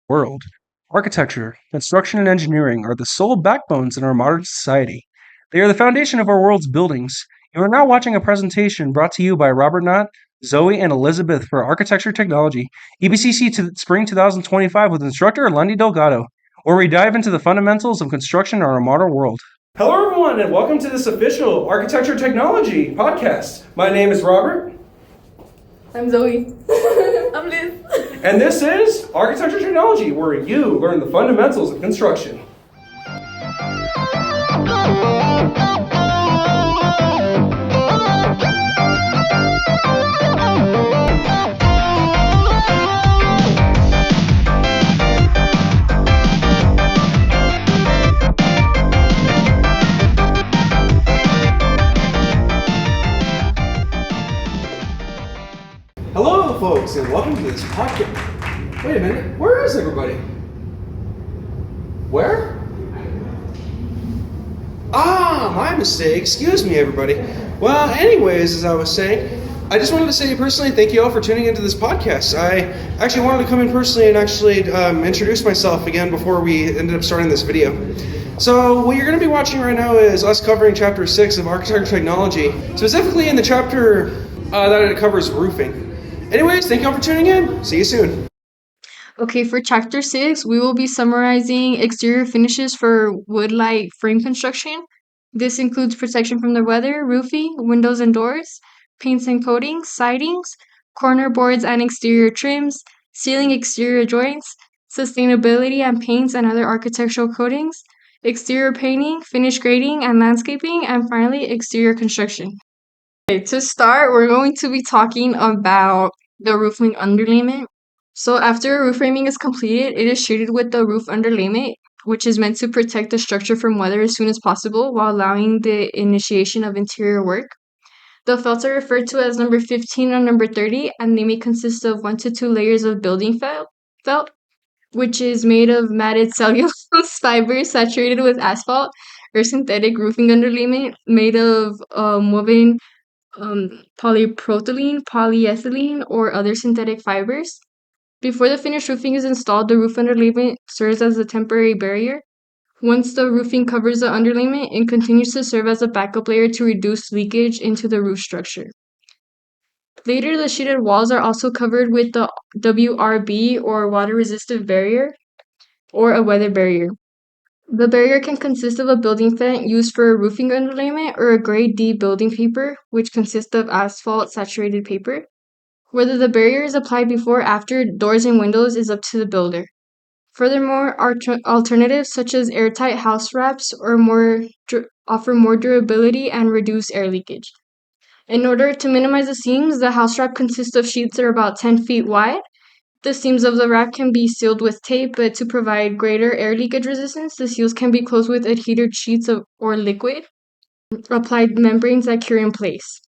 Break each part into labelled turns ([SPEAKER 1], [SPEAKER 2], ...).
[SPEAKER 1] World. Architecture, construction, and engineering are the sole backbones in our modern society. They are the foundation of our world's buildings. You are now watching a presentation brought to you by Robert Knott, Zoe and Elizabeth for Architecture Technology, EBCC to Spring 2025 with instructor Lundy Delgado, where we dive into the fundamentals of construction in our modern world. Hello, everyone, and welcome to this official Architecture Technology podcast. My name is Robert.
[SPEAKER 2] I'm Zoe. I'm Liz.
[SPEAKER 1] And this is Architecture Technology, where you learn the fundamentals of construction.
[SPEAKER 3] Hello, folks, and welcome to this podcast. Wait a minute, where is everybody? Where? My mistake. Excuse me, everybody. Well, anyways, as I was saying, I just wanted to say personally thank you all for tuning into this podcast. I actually wanted to come in personally and actually introduce myself again before we ended up starting this video. So what you're going to be watching right now is us covering Chapter 6 of Architecture Technology, specifically in the chapter that it covers roofing. Anyways, thank you all for tuning in. See you soon.
[SPEAKER 2] Okay, for Chapter 6, we will be summarizing exterior finishes for wood-light frame construction. This includes protection from the weather, roofing, windows and doors, paints and coatings, sidings, corner boards and exterior trims, ceiling exterior joints, sustainability and paints and other architectural coatings, exterior painting, finish grading and landscaping, and finally, exterior construction. Okay, to start, we're going to be talking about the roofing underlayment. So after roof framing is completed, it is treated with the roof underlayment, which is meant to protect the structure from weather as soon as possible while allowing the initiation of interior work. The felts are referred to as number 15 and number 30, and they may consist of 1 to 2 layers of building felt, which is made of matted cellulose fibers saturated with asphalt, or synthetic roofing underlayment made of woven polypropylene, polyethylene, or other synthetic fibers. Before the finished roofing is installed, the roof underlayment serves as a temporary barrier. Once the roofing covers the underlayment, it continues to serve as a backup layer to reduce leakage into the roof structure. Later, the sheeted walls are also covered with the WRB, or water-resistant barrier, or a weather barrier. The barrier can consist of a building fence used for roofing underlayment or a grade D building paper, which consists of asphalt saturated paper. Whether the barrier is applied before or after doors and windows is up to the builder. Furthermore, alternatives such as airtight house wraps offer more durability and reduce air leakage. In order to minimize the seams, the house wrap consists of sheets that are about 10 feet wide. The seams of the wrap can be sealed with tape, but to provide greater air leakage resistance, the seals can be closed with adhered sheets or liquid applied membranes that cure in place.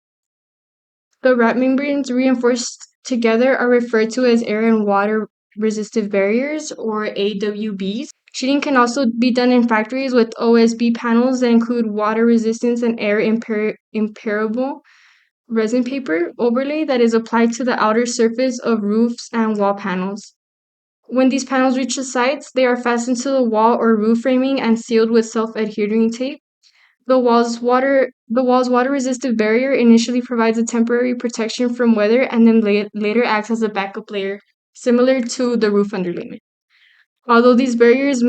[SPEAKER 2] The wrap membranes reinforced together are referred to as air and water resistive barriers, or AWBs. Sheeting can also be done in factories with OSB panels that include water resistance and air impermeable resin paper overlay that is applied to the outer surface of roofs and wall panels. When these panels reach the sites, they are fastened to the wall or roof framing and sealed with self-adhering tape. The wall's water-resistive barrier initially provides a temporary protection from weather and then later acts as a backup layer, similar to the roof underlayment. Although these barriers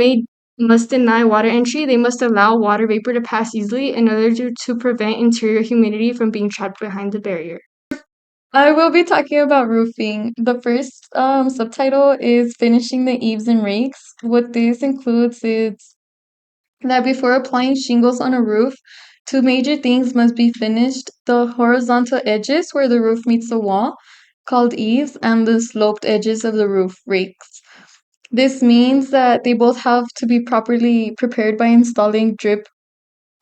[SPEAKER 2] must deny water entry, they must allow water vapor to pass easily in order to prevent interior humidity from being trapped behind the barrier. I will be talking about roofing. The first subtitle is Finishing the Eaves and Rakes. What this includes is that before applying shingles on a roof, two major things must be finished: the horizontal edges where the roof meets the wall, called eaves, and the sloped edges of the roof, rakes. This means that they both have to be properly prepared by installing drip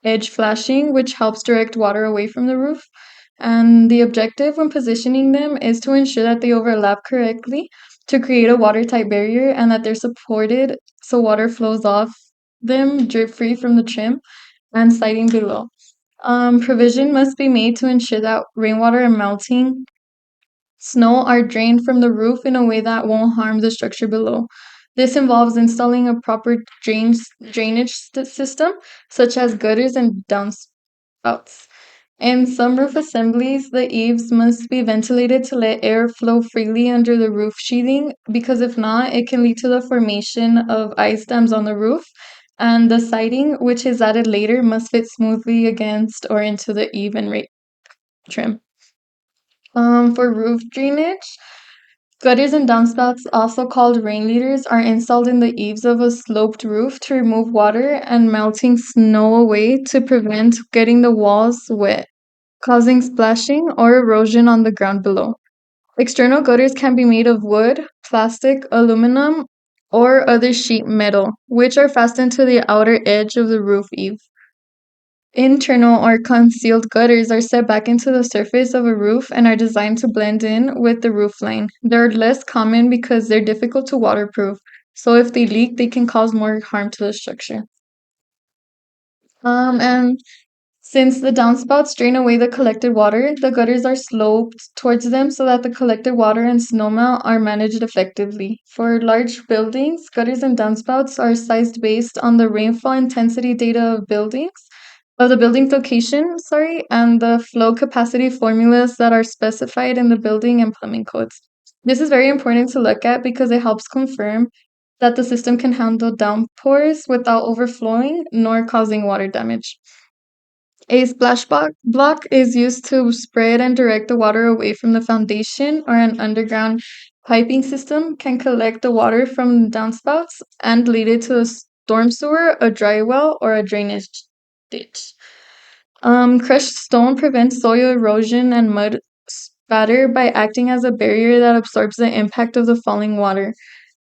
[SPEAKER 2] edge flashing, which helps direct water away from the roof. And the objective when positioning them is to ensure that they overlap correctly to create a watertight barrier and that they're supported so water flows off them drip free from the trim and siding below. Provision must be made to ensure that rainwater and melting snow are drained from the roof in a way that won't harm the structure below. This involves installing a proper drainage system, such as gutters and downspouts. In some roof assemblies, the eaves must be ventilated to let air flow freely under the roof sheathing, because if not, it can lead to the formation of ice dams on the roof, and the siding, which is added later, must fit smoothly against or into the eave and trim. For roof drainage, gutters and downspouts, also called rain leaders, are installed in the eaves of a sloped roof to remove water and melting snow away to prevent getting the walls wet, causing splashing or erosion on the ground below. External gutters can be made of wood, plastic, aluminum, or other sheet metal, which are fastened to the outer edge of the roof eave. Internal or concealed gutters are set back into the surface of a roof and are designed to blend in with the roof line. They're less common because they're difficult to waterproof, so if they leak, they can cause more harm to the structure. And since the downspouts drain away the collected water, the gutters are sloped towards them so that the collected water and snowmelt are managed effectively. For large buildings, gutters and downspouts are sized based on the rainfall intensity data of the building's location, and the flow capacity formulas that are specified in the building and plumbing codes. This is very important to look at because it helps confirm that the system can handle downpours without overflowing nor causing water damage. A block is used to spread and direct the water away from the foundation, or an underground piping system can collect the water from downspouts and lead it to a storm sewer, a dry well, or a drainage ditch. Crushed stone prevents soil erosion and mud spatter by acting as a barrier that absorbs the impact of the falling water.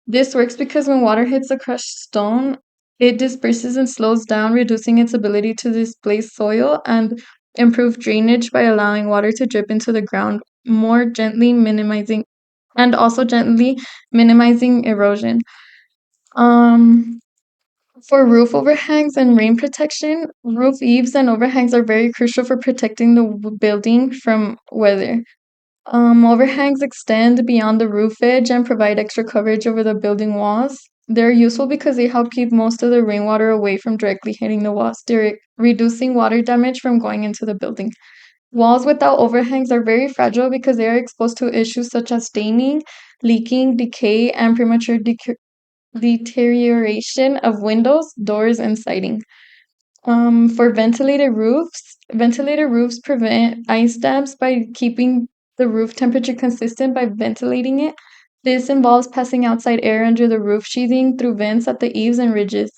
[SPEAKER 2] This works because when water hits a crushed stone, it disperses and slows down, reducing its ability to displace soil and improve drainage by allowing water to drip into the ground more gently, gently minimizing erosion. Um, for roof overhangs and rain protection, roof eaves and overhangs are very crucial for protecting the building from weather. Overhangs extend beyond the roof edge and provide extra coverage over the building walls. They're useful because they help keep most of the rainwater away from directly hitting the walls, reducing water damage from going into the building. Walls without overhangs are very fragile because they are exposed to issues such as staining, leaking, decay, and premature deterioration of windows, doors, and siding. For ventilated roofs prevent ice dams by keeping the roof temperature consistent by ventilating it. This involves passing outside air under the roof sheathing through vents at the eaves and ridges.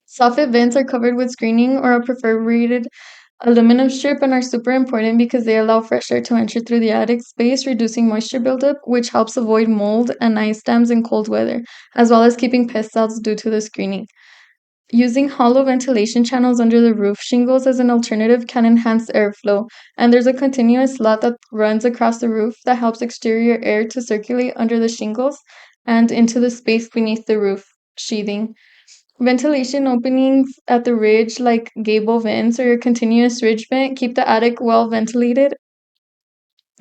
[SPEAKER 2] Soffit vents are covered with screening or a perforated aluminum strip and are super important because they allow fresh air to enter through the attic space, reducing moisture buildup, which helps avoid mold and ice dams in cold weather, as well as keeping pests out due to the screening. Using hollow ventilation channels under the roof shingles as an alternative can enhance airflow, and there's a continuous slot that runs across the roof that helps exterior air to circulate under the shingles and into the space beneath the roof sheathing. Ventilation openings at the ridge, like gable vents or a continuous ridge vent, keep the attic well ventilated,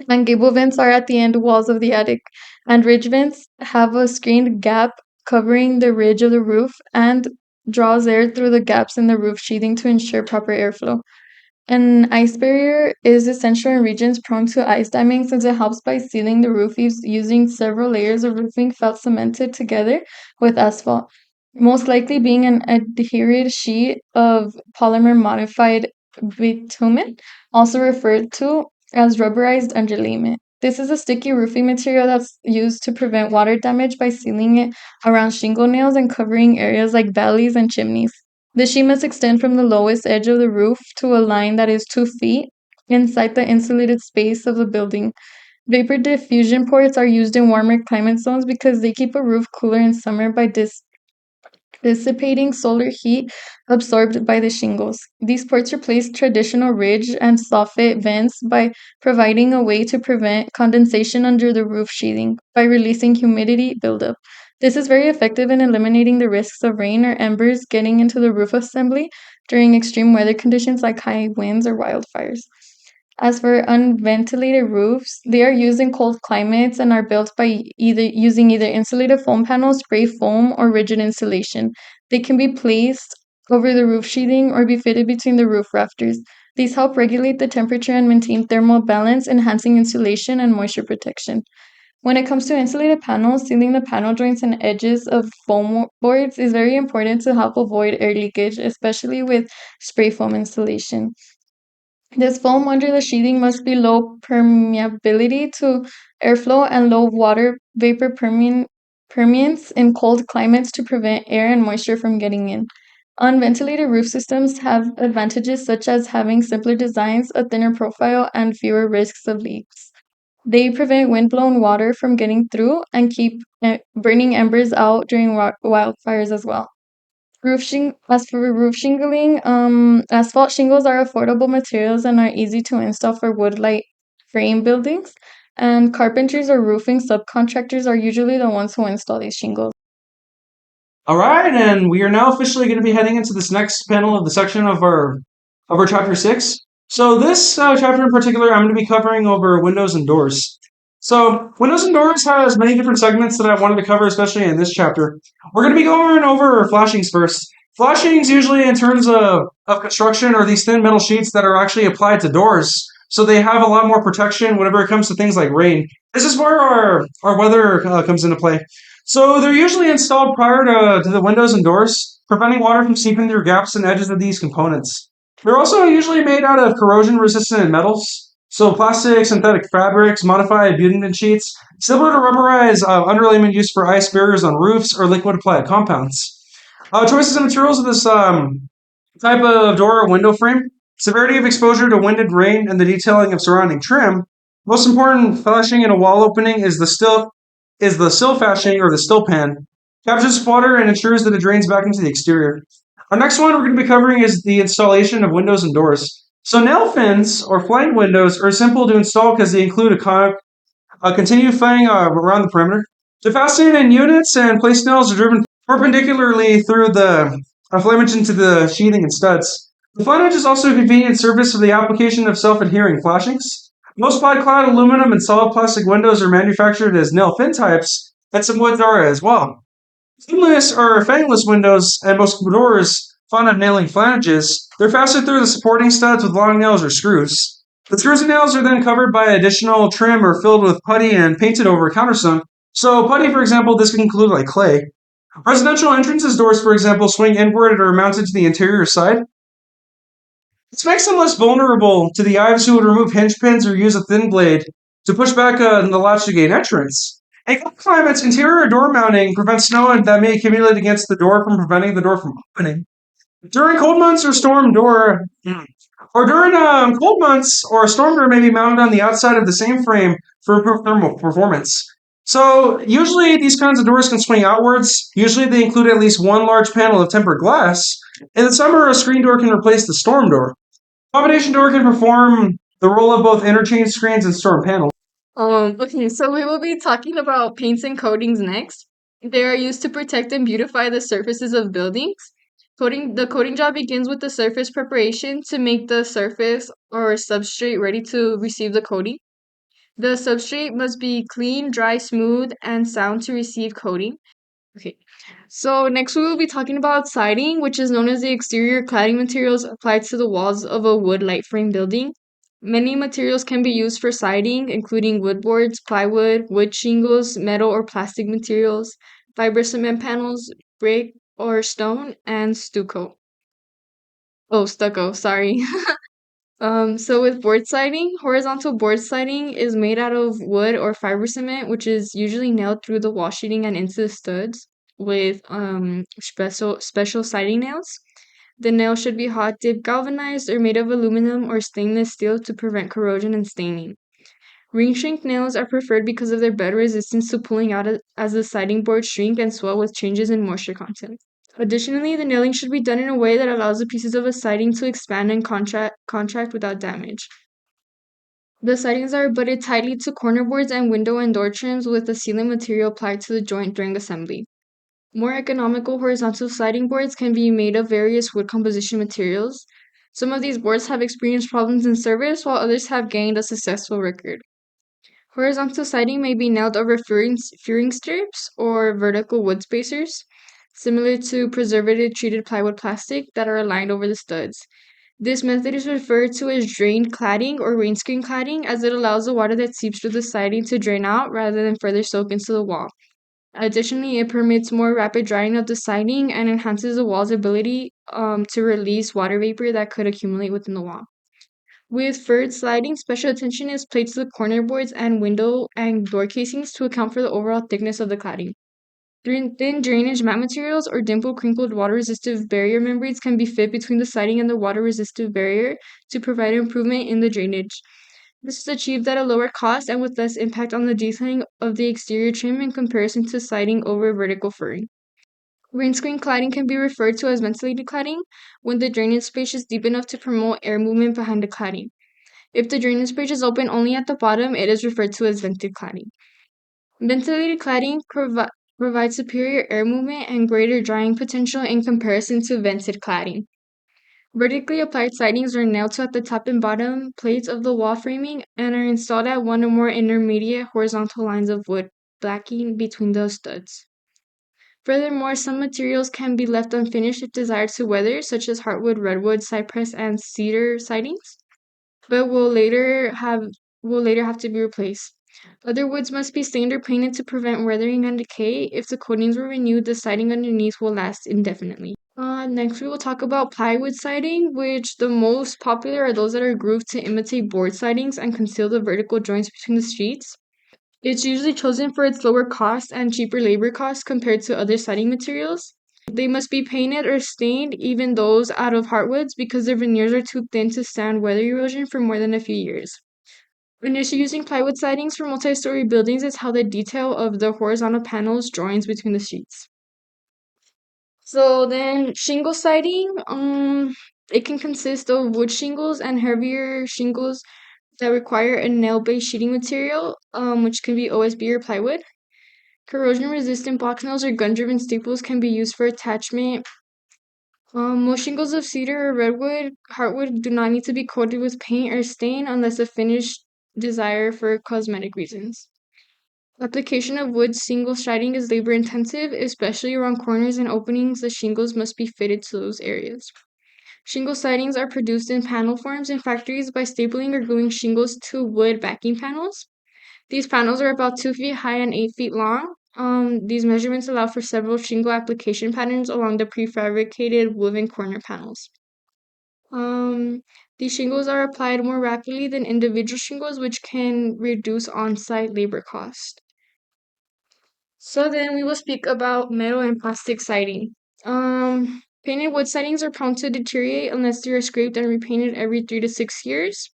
[SPEAKER 2] and gable vents are at the end walls of the attic, and ridge vents have a screened gap covering the ridge of the roof and draws air through the gaps in the roof sheathing to ensure proper airflow. An ice barrier is essential in regions prone to ice damming since it helps by sealing the roof using several layers of roofing felt cemented together with asphalt, most likely being an adherent sheet of polymer modified bitumen, also referred to as rubberized underlayment. This is a sticky roofing material that's used to prevent water damage by sealing it around shingle nails and covering areas like valleys and chimneys. The sheet must extend from the lowest edge of the roof to a line that is 2 feet inside the insulated space of the building. Vapor diffusion ports are used in warmer climate zones because they keep a roof cooler in summer by dissipating solar heat absorbed by the shingles. These ports replace traditional ridge and soffit vents by providing a way to prevent condensation under the roof sheathing by releasing humidity buildup. This is very effective in eliminating the risks of rain or embers getting into the roof assembly during extreme weather conditions like high winds or wildfires. As for unventilated roofs, they are used in cold climates and are built by either insulated foam panels, spray foam, or rigid insulation. They can be placed over the roof sheathing or be fitted between the roof rafters. These help regulate the temperature and maintain thermal balance, enhancing insulation and moisture protection. When it comes to insulated panels, sealing the panel joints and edges of foam boards is very important to help avoid air leakage, especially with spray foam installation. This foam under the sheathing must be low permeability to airflow and low water vapor permeance in cold climates to prevent air and moisture from getting in. Unventilated roof systems have advantages such as having simpler designs, a thinner profile, and fewer risks of leaks. They prevent wind-blown water from getting through and keep burning embers out during wildfires as well. As for roof shingling, asphalt shingles are affordable materials and are easy to install for wood-light frame buildings. And carpenters or roofing subcontractors are usually the ones who install these shingles.
[SPEAKER 1] All right, and we are now officially going to be heading into this next panel of the section of our chapter 6. So this chapter in particular, I'm going to be covering over windows and doors. So windows and doors has many different segments that I wanted to cover, especially in this chapter. We're going to be going over flashings first. Flashings usually in terms of construction are these thin metal sheets that are actually applied to doors, so they have a lot more protection whenever it comes to things like rain. This is where our weather comes into play. So they're usually installed prior to the windows and doors, preventing water from seeping through gaps and edges of these components. They're also usually made out of corrosion-resistant metals, so plastic, synthetic fabrics, modified butadiene sheets, similar to rubberized underlayment used for ice barriers on roofs or liquid-applied compounds. Choices of materials of this type of door or window frame, severity of exposure to wind and rain, and the detailing of surrounding trim. Most important flashing in a wall opening is the sill flashing or the still pan. Captures water and ensures that it drains back into the exterior. Our next one we're going to be covering is the installation of windows and doors. So nail fins or flank windows are simple to install because they include a continued flange around the perimeter. To fasten in units and place nails are driven perpendicularly through the flange into the sheathing and studs. The flange is also a convenient surface for the application of self-adhering flashings. Most clad aluminum and solid plastic windows are manufactured as nail fin types, and some woods are as well. Finless or fangless windows and most doors fond of nailing flanges. They're fastened through the supporting studs with long nails or screws. The screws and nails are then covered by additional trim or filled with putty and painted over countersunk. So putty, for example, this can include like clay. Residential entrances doors, for example, swing inward or mounted to the interior side. This makes them less vulnerable to the eyes who would remove hinge pins or use a thin blade to push back the latch to gain entrance. In cold climates, interior door mounting prevents snow that may accumulate against the door from preventing the door from opening. During cold months or storm door, or during cold months or a storm door may be mounted on the outside of the same frame for improved thermal performance. So usually these kinds of doors can swing outwards. Usually they include at least one large panel of tempered glass. In the summer, a screen door can replace the storm door. Combination door can perform the role of both interchange screens and storm panels.
[SPEAKER 2] Okay, so we will be talking about paints and coatings next. They are used to protect and beautify the surfaces of buildings. The coating job begins with the surface preparation to make the surface or substrate ready to receive the coating. The substrate must be clean, dry, smooth, and sound to receive coating. Okay, so next we will be talking about siding, which is known as the exterior cladding materials applied to the walls of a wood light frame building. Many materials can be used for siding, including wood boards, plywood, wood shingles, metal or plastic materials, fiber cement panels, brick or stone, and stucco. Oh, stucco, sorry. So with board siding, horizontal board siding is made out of wood or fiber cement, which is usually nailed through the wall sheeting and into the studs with special siding nails. The nail should be hot dip galvanized or made of aluminum or stainless steel to prevent corrosion and staining. Ring shrink nails are preferred because of their better resistance to pulling out as the siding boards shrink and swell with changes in moisture content. Additionally, the nailing should be done in a way that allows the pieces of a siding to expand and contract without damage. The sidings are butted tightly to corner boards and window and door trims with a sealant material applied to the joint during assembly. More economical horizontal siding boards can be made of various wood composition materials. Some of these boards have experienced problems in service, while others have gained a successful record. Horizontal siding may be nailed over furring strips or vertical wood spacers, similar to preservative-treated plywood plastic that are aligned over the studs. This method is referred to as drained cladding or rain screen cladding, as it allows the water that seeps through the siding to drain out rather than further soak into the wall. Additionally, it permits more rapid drying of the siding and enhances the wall's ability to release water vapor that could accumulate within the wall. With furred sliding, special attention is paid to the corner boards and window and door casings to account for the overall thickness of the cladding. Thin drainage mat materials or dimple crinkled water-resistive barrier membranes can be fit between the siding and the water-resistive barrier to provide improvement in the drainage. This is achieved at a lower cost and with less impact on the detailing of the exterior trim in comparison to siding over vertical furring. Rain screen cladding can be referred to as ventilated cladding when the drainage space is deep enough to promote air movement behind the cladding. If the drainage space is open only at the bottom, it is referred to as vented cladding. Ventilated cladding provides superior air movement and greater drying potential in comparison to vented cladding. Vertically applied sidings are nailed to at the top and bottom plates of the wall framing and are installed at one or more intermediate horizontal lines of wood backing between those studs. Furthermore, some materials can be left unfinished if desired to weather, such as heartwood, redwood, cypress, and cedar sidings, but will later have to be replaced. Other woods must be stained or painted to prevent weathering and decay. If the coatings were renewed, the siding underneath will last indefinitely. Next, we will talk about plywood siding, which the most popular are those that are grooved to imitate board sidings and conceal the vertical joints between the sheets. It's usually chosen for its lower cost and cheaper labor costs compared to other siding materials. They must be painted or stained, even those out of heartwoods, because their veneers are too thin to stand weather erosion for more than a few years. An issue using plywood sidings for multi-story buildings is how the detail of the horizontal panels joins between the sheets. So then shingle siding, it can consist of wood shingles and heavier shingles that require a nail-based sheeting material, which can be OSB or plywood. Corrosion-resistant box nails or gun-driven staples can be used for attachment. Most shingles of cedar or redwood, heartwood do not need to be coated with paint or stain unless a finish desired for cosmetic reasons. Application of wood shingle siding is labor-intensive, especially around corners and openings. The shingles must be fitted to those areas. Shingle sidings are produced in panel forms in factories by stapling or gluing shingles to wood backing panels. These panels are about 2 feet high and 8 feet long. These measurements allow for several shingle application patterns along the prefabricated woven corner panels. These shingles are applied more rapidly than individual shingles, which can reduce on-site labor cost. So then we will speak about metal and plastic siding. Painted wood sidings are prone to deteriorate unless they are scraped and repainted every 3 to 6 years.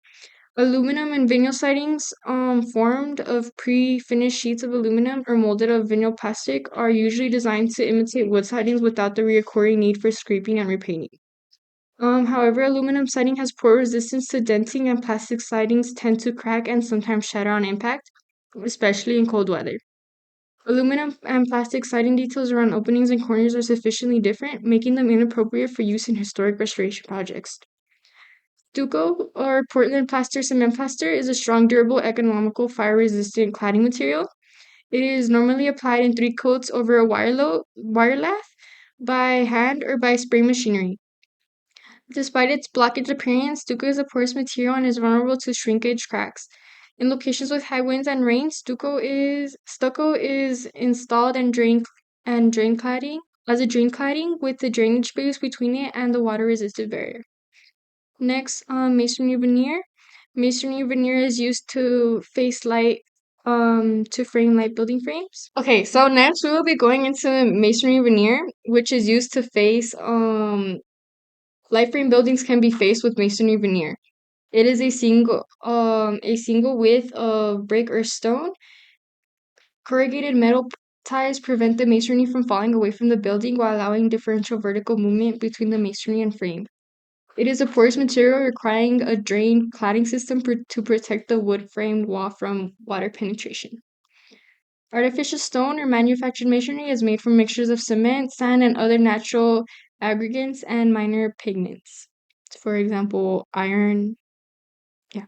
[SPEAKER 2] Aluminum and vinyl sidings, formed of pre-finished sheets of aluminum or molded of vinyl plastic, are usually designed to imitate wood sidings without the recurring need for scraping and repainting. However, aluminum siding has poor resistance to denting, and plastic sidings tend to crack and sometimes shatter on impact, especially in cold weather. Aluminum and plastic siding details around openings and corners are sufficiently different, making them inappropriate for use in historic restoration projects. Stucco, or Portland plaster cement plaster, is a strong, durable, economical, fire-resistant cladding material. It is normally applied in 3 coats over a wire lath, by hand, or by spray machinery. Despite its blockage appearance, stucco is a porous material and is vulnerable to shrinkage cracks. In locations with high winds and rain, stucco is installed and drain cladding as a drain cladding with the drainage space between it and the water-resistant barrier. Next, masonry veneer. Masonry veneer is used to face light, to frame light building frames. Okay, so next we will be going into masonry veneer, which is used to face, light frame buildings can be faced with masonry veneer. It is a single width of brick or stone. Corrugated metal ties prevent the masonry from falling away from the building while allowing differential vertical movement between the masonry and frame. It is a porous material requiring a drain cladding system to protect the wood-framed wall from water penetration. Artificial stone or manufactured masonry is made from mixtures of cement, sand, and other natural aggregates and minor pigments. for example, iron. Yeah.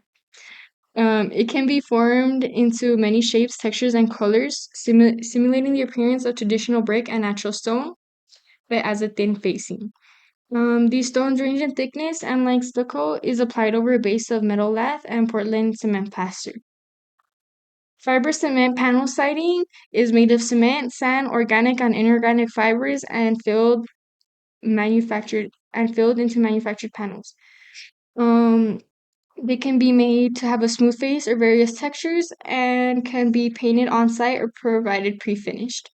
[SPEAKER 2] It can be formed into many shapes, textures, and colors, simulating the appearance of traditional brick and natural stone, but as a thin facing. These stones range in thickness and, like stucco, is applied over a base of metal lath and Portland cement plaster. Fiber cement panel siding is made of cement, sand, organic and inorganic fibers, and filled into manufactured panels. Um, they can be made to have a smooth face or various textures, and can be painted on site or provided pre-finished.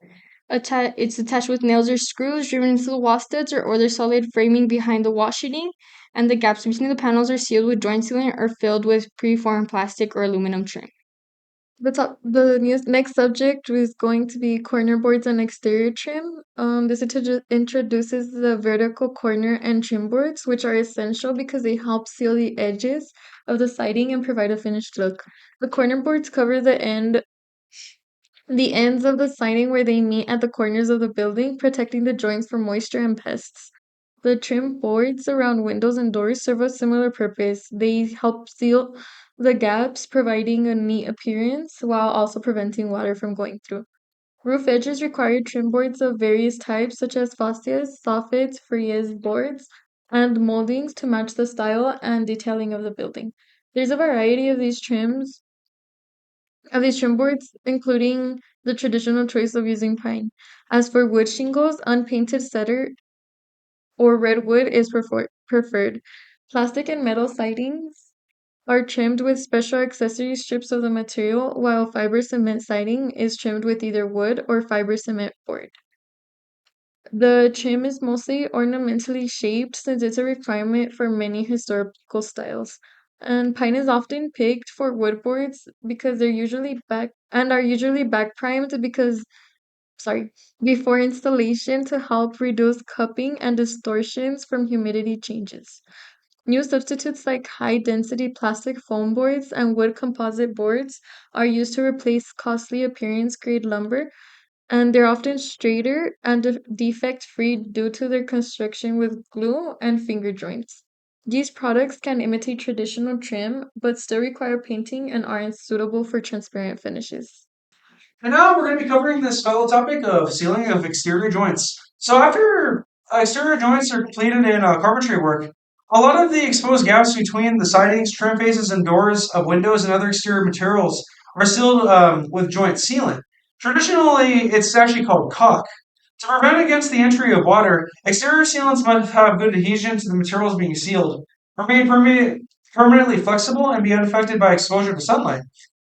[SPEAKER 2] It's attached with nails or screws driven into the wall studs or other solid framing behind the wall sheeting, and the gaps between the panels are sealed with joint sealant or filled with preformed plastic or aluminum trim. Next subject was going to be corner boards and exterior trim. This introduces the vertical corner and trim boards, which are essential because they help seal the edges of the siding and provide a finished look. The corner boards cover the ends of the siding where they meet at the corners of the building, protecting the joints from moisture and pests. The trim boards around windows and doors serve a similar purpose. They help seal the gaps, providing a neat appearance while also preventing water from going through. Roof edges require trim boards of various types, such as fascias, soffits, frieze boards, and moldings to match the style and detailing of the building. There's a variety of these trim boards, including the traditional choice of using pine. As for wood shingles, unpainted cedar or redwood is preferred. Plastic and metal sidings are trimmed with special accessory strips of the material, while fiber cement siding is trimmed with either wood or fiber cement board. The trim is mostly ornamentally shaped since it's a requirement for many historical styles. And pine is often picked for wood boards because are usually back primed sorry, before installation to help reduce cupping and distortions from humidity changes. New substitutes like high density plastic foam boards and wood composite boards are used to replace costly appearance grade lumber, and they're often straighter and defect free due to their construction with glue and finger joints. These products can imitate traditional trim but still require painting and aren't suitable for transparent finishes.
[SPEAKER 1] And now we're going to be covering this fellow topic of sealing of exterior joints. So after exterior joints are completed in carpentry work, a lot of the exposed gaps between the sidings, trim faces, and doors of windows and other exterior materials are sealed with joint sealant. Traditionally, it's actually called caulk. To prevent against the entry of water, exterior sealants must have good adhesion to the materials being sealed, remain permanently flexible, and be unaffected by exposure to sunlight.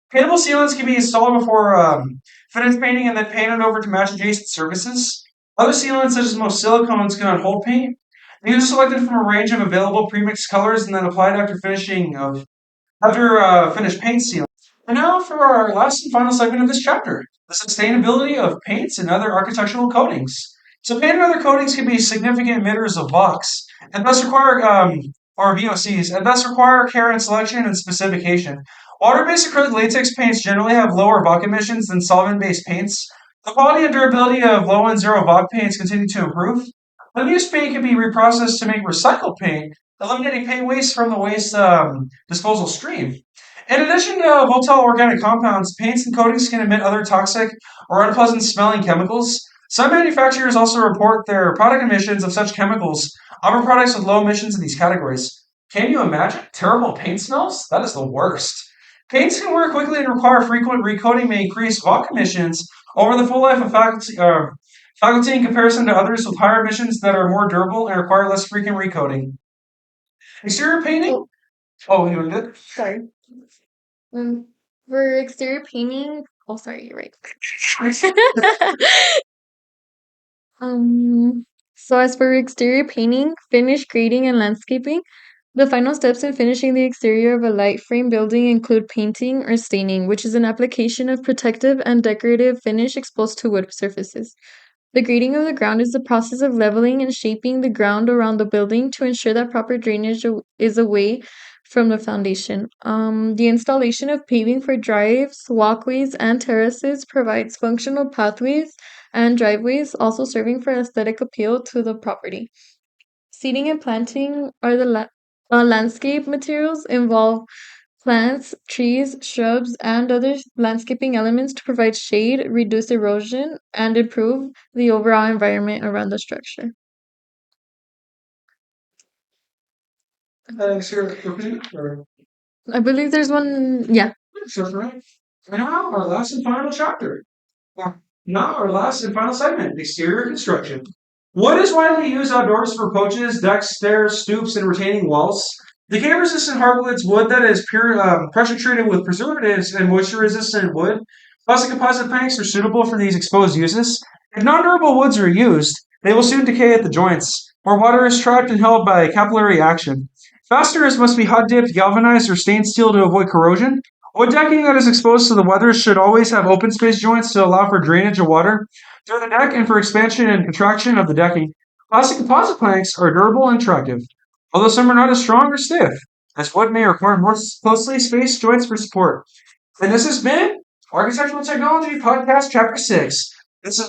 [SPEAKER 1] Paintable sealants can be installed before finish painting and then painted over to match adjacent surfaces. Other sealants, such as most silicones, cannot hold paint. These are selected from a range of available premixed colors and then applied after finished paint seal. And now for our last and final segment of this chapter, the sustainability of paints and other architectural coatings. So paint and other coatings can be significant emitters of VOCs, and thus require or VOCs, and thus require care and selection and specification. Water-based acrylic latex paints generally have lower VOC emissions than solvent-based paints. The quality and durability of low and zero VOC paints continue to improve. Unused paint can be reprocessed to make recycled paint, eliminating paint waste from the waste disposal stream. In addition to volatile organic compounds, paints and coatings can emit other toxic or unpleasant smelling chemicals. Some manufacturers also report their product emissions of such chemicals. Other products with low emissions in these categories. Can you imagine terrible paint smells? That is the worst. Paints can wear quickly and require frequent recoating may increase VOC emissions over the full life of faculty in comparison to others with higher emissions that are more durable and require less frequent recoating. Exterior painting? Oh, you did?
[SPEAKER 2] Sorry. For exterior painting, sorry, you're right. So as for exterior painting, finish grading, and landscaping, the final steps in finishing the exterior of a light frame building include painting or staining, which is an application of protective and decorative finish exposed to wood surfaces. The grading of the ground is the process of leveling and shaping the ground around the building to ensure that proper drainage is away from the foundation. The installation of paving for drives, walkways, and terraces provides functional pathways and driveways, also serving for aesthetic appeal to the property. Seeding and planting are Landscape materials involve plants, trees, shrubs, and other landscaping elements to provide shade, reduce erosion, and improve the overall environment around the structure. I believe there's one, yeah.
[SPEAKER 1] And now our last and final chapter. Now our last and final segment, exterior construction. What is widely used outdoors for porches, decks, stairs, stoops, and retaining walls? Decay-resistant hardwoods, wood that is pressure treated with preservatives, and moisture-resistant wood. Plastic composite planks are suitable for these exposed uses. If non-durable woods are used, they will soon decay at the joints, where water is trapped and held by capillary action. Fasteners must be hot-dipped, galvanized, or stained steel to avoid corrosion. Wood decking that is exposed to the weather should always have open space joints to allow for drainage of water through the deck and for expansion and contraction of the decking. Plastic composite planks are durable and attractive, although some are not as strong or stiff, as wood may require more closely spaced joints for support. And this has been Architectural Technology Podcast Chapter 6.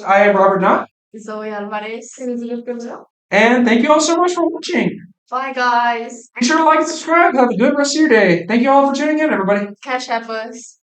[SPEAKER 1] I am Robert Knott.
[SPEAKER 2] Zoe Alvarez. Elizabeth Cordero.
[SPEAKER 1] And thank you all so much for watching.
[SPEAKER 2] Bye, guys.
[SPEAKER 1] Be sure to like and subscribe. Have a good rest of your day. Thank you all for tuning in, everybody.
[SPEAKER 2] Catch up us.